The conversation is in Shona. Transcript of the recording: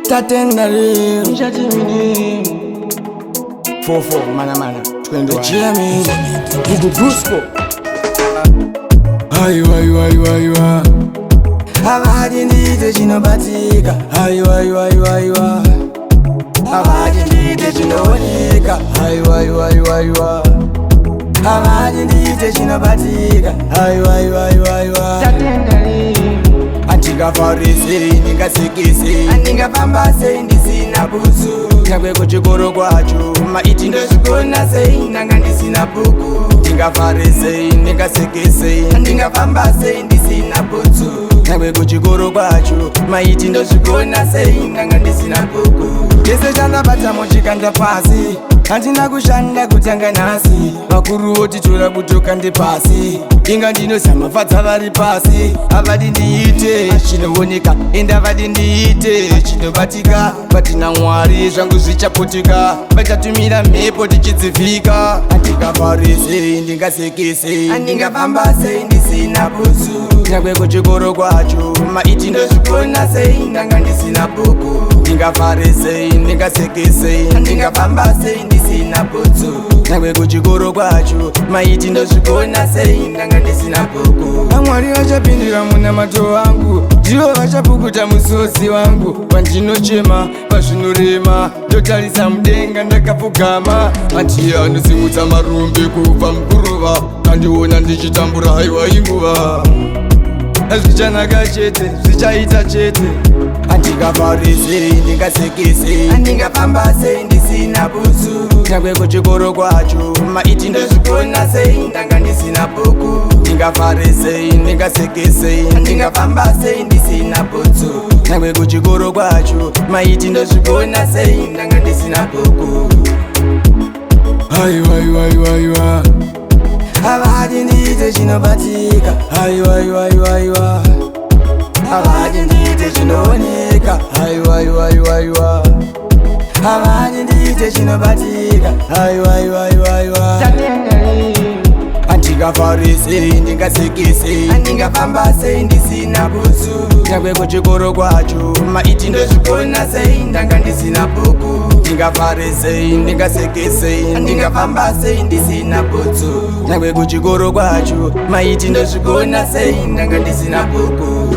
tatendari fofo mana twende chemi Google Brusco aiwa abadi ndite chinobatika aiwa abadi ndite chinooneka aiwa abadi ndite chinobatika aiwa andingafarisei ndingasekesei andingapambasei ndisina butsu nyakwe kuchikoro kwacho maiti ndozvikona sei ndanga ndisina bhuku ndingafarisei ndingasekesei andingapambasei ndisina butsu nyakwe kuchikoro kwacho maiti ndozvikona sei ndanga ndisina bhuku ndese chandabata mochikanda pasi handina kushanda kutanga nhasi vakuru votitora kutoka ndepasi inga ndinozama fadza vari pasi avadi ndiite chinooneka ende avadi ndiite chinobatika patina mwari zvangu zvichaputika vachatumira mhepo tichidzivhika handingafarisei ndingasekesei handingafamba sei ndisina butsu nyakwe kuchikoro kwacho maiti ndozvikona sei ndanga ndisina bhuku ndingafarisei ndingasekesei handingafamba sei ndisina butsu nyakwe kuchikoro kwacho maiti ndozvikona sei ndanga ndisina bhuku amwari vachapindira munamato wangu ndivo vachapukuta musozi wangu pandinochema pazvinorema ndotarisa mudenga ndakapfugama ati anosimudza marumbi kubva muguruva kandiona ndichitambura haiwa inguva azvichanaka chete zvichaita chete handingafarisei ndingasekesei handingafamba sei ndisina butsu nyakwe kuchikoro kwacho maiti ndozvikona sei ndanga ndisina bhuku ndingafarisei ndingasekesei handingafamba sei ndisina butsu nyakwe kuchikoro kwacho maiti ndozvikona sei ndanga ndisina bhuku aiwa avadi ndite chinobatika aiwa avadi ndite chinooneka aiwa avadi ndite chinobatika aiwa handingafarisei ndingasekesei handingafamba sei ndisina butsu nyakwe kuchikoro kwacho maiti ndozvikona sei ndanga ndisina bhuku ndingafarisei ndingasekesei handingafamba sei ndisina butsu nyakwe kuchikoro kwacho maiti ndozvikona sei ndanga ndisina bhuku